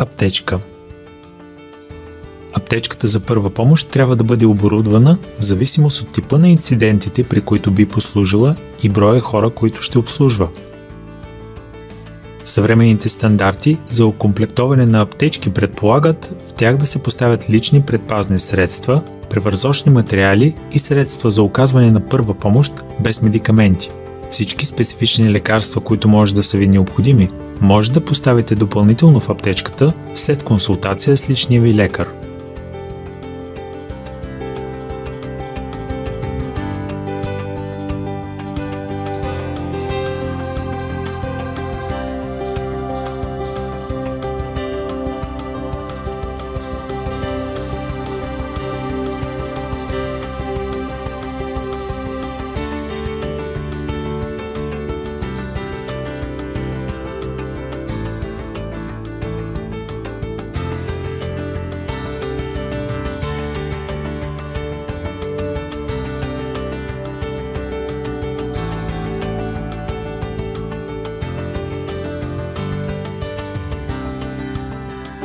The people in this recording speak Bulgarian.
Аптечка. Аптечката за първа помощ трябва да бъде оборудвана в зависимост от типа на инцидентите, при които би послужила, и броя хора, които ще обслужва. Съвременните стандарти за окомплектоване на аптечки предполагат в тях да се поставят лични предпазни средства, превързочни материали и средства за оказване на първа помощ без медикаменти. Всички специфични лекарства, които може да са ви необходими, може да поставите допълнително в аптечката след консултация с личния ви лекар.